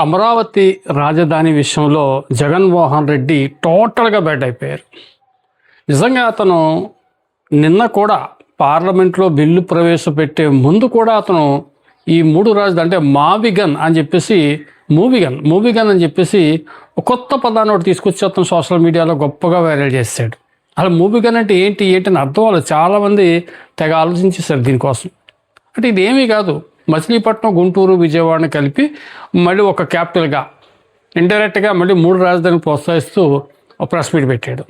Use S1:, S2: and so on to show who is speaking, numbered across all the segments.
S1: అమరావతి రాజధాని విషయంలో జగన్మోహన్ రెడ్డి టోటల్గా బ్యాడ్ అయిపోయారు. నిజంగా అతను నిన్న కూడా పార్లమెంట్లో బిల్లు ప్రవేశపెట్టే ముందు కూడా అతను ఈ మూడు రాజధాని అంటే మావిగన్ అని చెప్పేసి మూవిగన్ అని చెప్పేసి ఒక కొత్త పదాన్ని ఒకటి తీసుకొచ్చి అతను సోషల్ మీడియాలో గొప్పగా వైరల్ చేశాడు. అలా మూవిగన్ అంటే ఏంటి అని అర్థం వాళ్ళు చాలామంది తెగ ఆలోచించేశారు దీనికోసం. అంటే ఇదేమీ కాదు, మచిలీపట్నం, గుంటూరు, విజయవాడని కలిపి మళ్ళీ ఒక క్యాపిటల్గా ఇండైరెక్ట్గా మళ్ళీ మూడు రాజధానిని ప్రోత్సహిస్తూ ఒక ప్రెస్ మీట్ పెట్టాడు.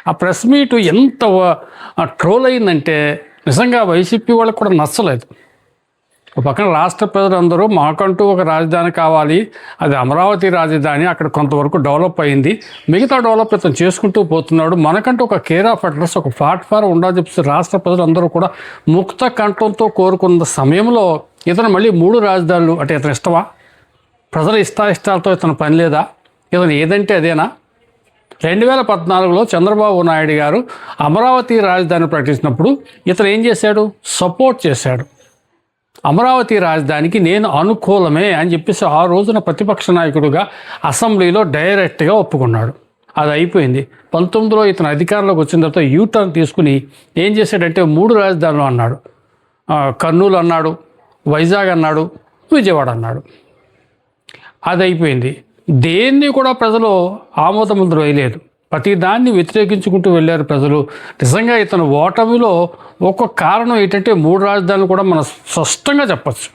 S1: ఆ ప్రెస్ మీట్ ఎంత ట్రోల్ అయిందంటే నిజంగా వైసీపీ వాళ్ళకి కూడా నచ్చలేదు. ఒక పక్కన రాష్ట్ర ప్రజలందరూ మాకంటూ ఒక రాజధాని కావాలి, అది అమరావతి రాజధాని, అక్కడ కొంతవరకు డెవలప్ అయింది, మిగతా డెవలప్ ఇతను చేసుకుంటూ పోతున్నాడు, మనకంటూ ఒక కేర్ ఆఫ్ అడ్రస్, ఒక ప్లాట్ఫారం ఉండాలని చెప్పేసి రాష్ట్ర ప్రజలందరూ కూడా ముక్త కంఠంతో కోరుకున్న సమయంలో ఇతను మళ్ళీ మూడు రాజధానులు అంటే ఇతను ఇష్టమా? ప్రజల ఇష్టాలతో ఇతను పని లేదా? ఇతను ఏదంటే అదేనా? 2014లో చంద్రబాబు నాయుడు గారు అమరావతి రాజధాని ప్రకటించినప్పుడు ఇతను ఏం చేశాడు? సపోర్ట్ చేశాడు. అమరావతి రాజధానికి నేను అనుకూలమే అని చెప్పేసి ఆ రోజున ప్రతిపక్ష నాయకుడుగా అసెంబ్లీలో డైరెక్ట్గా ఒప్పుకున్నాడు. అది అయిపోయింది. 19లో ఇతను అధికారంలోకి వచ్చిన తర్వాత యూటర్న్ తీసుకుని ఏం చేశాడంటే మూడు రాజధానులు అన్నాడు. కర్నూలు అన్నాడు, వైజాగ్ అన్నాడు, విజయవాడ అన్నాడు. అది అయిపోయింది. దేన్ని కూడా ప్రజలు ఆమోదముద్ర వేయలేదు. ప్రతి దాన్ని వ్యతిరేకించుకుంటూ వెళ్ళారు ప్రజలు. నిజంగా ఇతను ఓటమిలో ఒక కారణం ఏంటంటే మూడు రాజధానులు కూడా మనం స్పష్టంగా చెప్పచ్చు.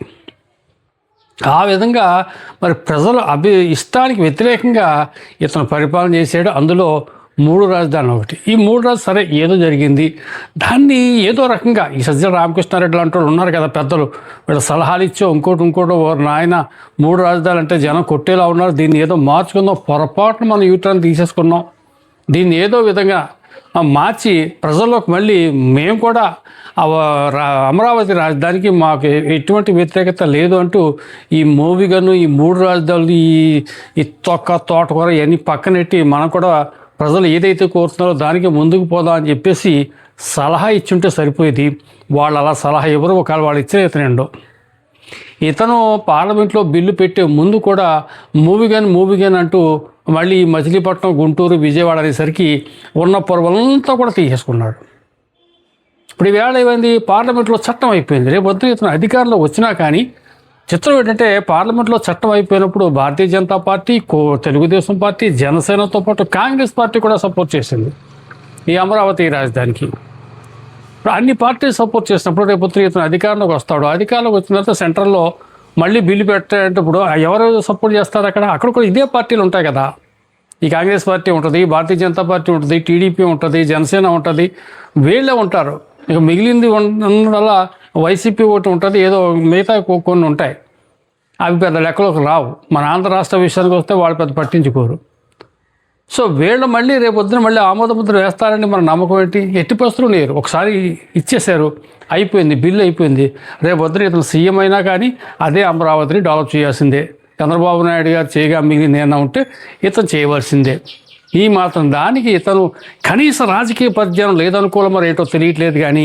S1: ఆ విధంగా మరి ప్రజల ఇష్టానికి వ్యతిరేకంగా ఇతను పరిపాలన చేశాడు. అందులో మూడు రాజధానులు ఒకటి. ఈ మూడు సరే ఏదో జరిగింది, దాన్ని ఏదో రకంగా ఈ సజ్జల రామకృష్ణారెడ్డి లాంటి వాళ్ళు ఉన్నారు కదా పెద్దలు, వీళ్ళు సలహాలు ఇచ్చో ఇంకోటి నాయన మూడు రాజధానులు అంటే జనం కొట్టేలా ఉన్నారు, దీన్ని ఏదో మార్చుకుందాం, పొరపాటున మనం యూటర్న్ తీసేసుకున్నాం, దీన్ని ఏదో విధంగా మార్చి ప్రజల్లోకి మళ్ళీ మేము కూడా అమరావతి రాజధానికి మాకు ఎటువంటి వ్యతిరేకత లేదు అంటూ ఈ మూవిగను, ఈ మూడు రాజధానులు, ఈ తోటకూర ఇవన్నీ పక్కనెట్టి మనం కూడా ప్రజలు ఏదైతే కోరుతున్నారో దానికి ముందుకు పోదాం అని చెప్పేసి సలహా ఇచ్చుంటే సరిపోయేది. వాళ్ళు అలా సలహా ఎవరు, ఒకవేళ వాళ్ళు ఇచ్చిన ఇతను పార్లమెంట్లో బిల్లు పెట్టే ముందు కూడా మూవిగన్ అంటూ మళ్ళీ మచిలీపట్నం, గుంటూరు, విజయవాడ అనేసరికి ఉన్న పొరవలంతా కూడా తీసేసుకున్నాడు. ఇప్పుడు ఈవేళ ఏమైంది? పార్లమెంట్లో చట్టం అయిపోయింది. రేపు పొద్దున ఇతను అధికారంలో వచ్చినా కానీ చిత్రం ఏంటంటే పార్లమెంట్లో చట్టం అయిపోయినప్పుడు భారతీయ జనతా పార్టీ, తెలుగుదేశం పార్టీ, జనసేనతో పాటు కాంగ్రెస్ పార్టీ కూడా సపోర్ట్ చేసింది ఈ అమరావతి రాజధానికి. అన్ని పార్టీలు సపోర్ట్ చేసినప్పుడు రేపు ఇతను అధికారంలోకి వస్తాడు. అధికారంలోకి వచ్చిన తర్వాత సెంట్రల్లో మళ్ళీ బిల్లు పెట్టేటప్పుడు ఎవరు సపోర్ట్ చేస్తారు? అక్కడ కూడా ఇదే పార్టీలు ఉంటాయి కదా. ఈ కాంగ్రెస్ పార్టీ ఉంటుంది, భారతీయ జనతా పార్టీ ఉంటుంది, టీడీపీ ఉంటుంది, జనసేన ఉంటుంది, వీళ్ళే ఉంటారు. ఇక మిగిలింది వల్ల వైసీపీ ఒకటి ఉంటుంది, ఏదో మిగతా కొన్ని ఉంటాయి. అవి పెద్ద లెక్కలోకి రావు. మన ఆంధ్ర రాష్ట్ర విషయానికి వస్తే వాళ్ళు పెద్ద పట్టించుకోరు. సో వీళ్ళు మళ్ళీ రేపొద్దున మళ్ళీ ఆమోదముద్ర వేస్తారని మన నమ్మకం ఏంటి? ఎట్టి పరిస్థితులు లేరు. ఒకసారి ఇచ్చేశారు, అయిపోయింది, బిల్లు అయిపోయింది. రేపొద్దున ఇతను సీఎం అయినా కానీ అదే అమరావతిని డెవలప్ చేయాల్సిందే. చంద్రబాబు నాయుడు గారు చేయగా మిగిలిన ఏమైనా ఉంటే ఇతను చేయవలసిందే. ఈ మాత్రం దానికి ఇతను కనీస రాజకీయ పరిజ్ఞానం లేదనుకోవడం మరి ఏంటో తెలియట్లేదు. కానీ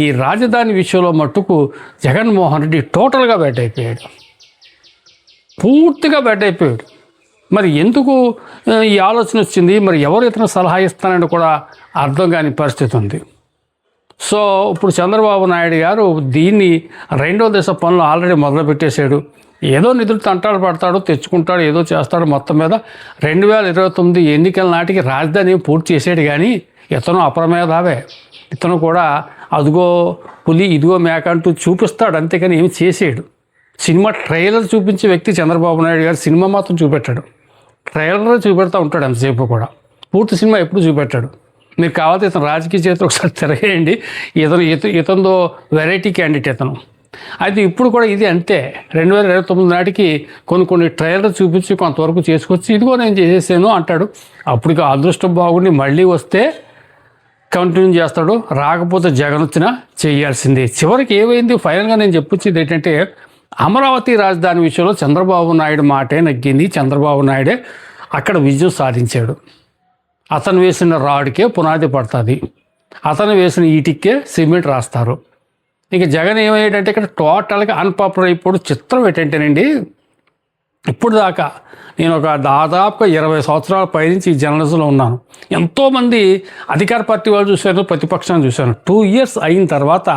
S1: ఈ రాజధాని విషయంలో మట్టుకు జగన్మోహన్ రెడ్డి టోటల్గా బ్యాడ్ అయిపోయాడు, పూర్తిగా బ్యాడ్ అయిపోయాడు. మరి ఎందుకు ఈ ఆలోచన వచ్చింది? మరి ఎవరు ఇతను సలహా ఇస్తానని కూడా అర్థం కాని పరిస్థితి ఉంది. సో ఇప్పుడు చంద్రబాబు నాయుడు గారు దీన్ని రెండో దశ పనులు ఆల్రెడీ మొదలుపెట్టేశాడు. ఏదో నిధులు తంటాలు పడతాడు, తెచ్చుకుంటాడు, ఏదో చేస్తాడు. మొత్తం మీద 2029 ఎన్నికల నాటికి రాజధాని పూర్తి చేసాడు. కానీ ఇతను అప్రమేధావే. ఇతను కూడా అదిగో పులి ఇదిగో మేక అంటూ చూపిస్తాడు, అంతేకాని ఏమి చేసాడు. సినిమా ట్రైలర్ చూపించే వ్యక్తి చంద్రబాబు నాయుడు గారు సినిమా మాత్రం చూపెట్టాడు. ట్రైలర్ చూపెడతా ఉంటాడు అంతసేపు కూడా, పూర్తి సినిమా ఎప్పుడు చూపెట్టాడు. మీరు కావాలంటే ఇతను రాజకీయ చేతులు ఒకసారి తిరగేయండి. ఇతనితో వెరైటీ క్యాండిడేట్ ఇతను. అయితే ఇప్పుడు కూడా ఇది అంతే. 2029 నాటికి కొన్ని ట్రైలర్ చూపించి కొంతవరకు చేసుకొచ్చి ఇదిగో నేను చేసేసాను అంటాడు. అప్పటికి అదృష్టం బాగుండి మళ్ళీ వస్తే కంటిన్యూ చేస్తాడు, రాకపోతే జగన్ వచ్చినా చేయాల్సిందే. చివరికి ఏమైంది? ఫైనల్గా నేను చెప్పొచ్చేది ఏంటంటే అమరావతి రాజధాని విషయంలో చంద్రబాబు నాయుడు మాటే నగ్గింది. చంద్రబాబు నాయుడే అక్కడ విజయం సాధించాడు. అతను వేసిన రాడ్కే పునాది పడుతుంది, అతను వేసిన ఈటికే సిమెంట్ రాస్తారు. ఇక జగన్ ఏమయ్యాడంటే ఇక్కడ టోటల్గా అన్పాపులర్ అయిపోడు. చిత్రం ఏంటంటేనండి, ఇప్పుడు దాకా నేను ఒక దాదాపుగా 20 సంవత్సరాల పైనుంచి ఈ జర్నలిజంలో ఉన్నాను. ఎంతోమంది అధికార పార్టీ వాళ్ళు చూశాను, ప్రతిపక్షాన్ని చూశాను. 2 ఇయర్స్ అయిన తర్వాత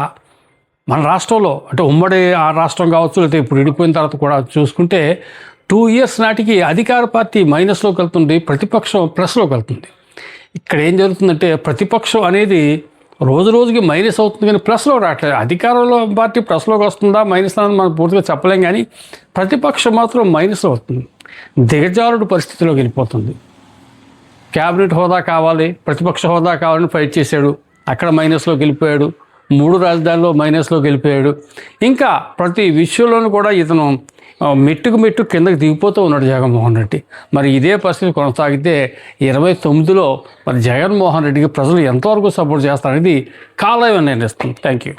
S1: మన రాష్ట్రంలో అంటే ఉమ్మడి ఆ రాష్ట్రం కావచ్చు, లేకపోతే ఇప్పుడు విడిపోయిన తర్వాత కూడా చూసుకుంటే 2 ఇయర్స్ నాటికి అధికార పార్టీ మైనస్లోకి వెళ్తుంది, ప్రతిపక్షం ప్లస్లోకి వెళ్తుంది. ఇక్కడ ఏం జరుగుతుందంటే ప్రతిపక్షం అనేది రోజు రోజుకి మైనస్ అవుతుంది కానీ ప్లస్లో రావట్లేదు. అధికారంలో పార్టీ ప్లస్లోకి వస్తుందా మైనస్ అని మనం పూర్తిగా చెప్పలేం, కానీ ప్రతిపక్షం మాత్రం మైనస్లో వస్తుంది, దిగజారుడు పరిస్థితిలోకి వెళ్ళిపోతుంది. క్యాబినెట్ హోదా కావాలి, ప్రతిపక్ష హోదా కావాలని ఫైట్ చేశాడు, అక్కడ మైనస్లోకి వెళ్ళిపోయాడు. 3 రాజధానిలో మైనస్లోకి వెళ్ళిపోయాడు. ఇంకా ప్రతి విషయంలోనూ కూడా ఇతను మెట్టుకు మెట్టు కిందకి దిగిపోతూ ఉన్నాడు జగన్మోహన్ రెడ్డి. మరి ఇదే పరిస్థితి కొనసాగితే 29లో మరి జగన్మోహన్ రెడ్డికి ప్రజలు ఎంతవరకు సపోర్ట్ చేస్తారనేది కాలం నిర్ణయిస్తుంది. Thank you.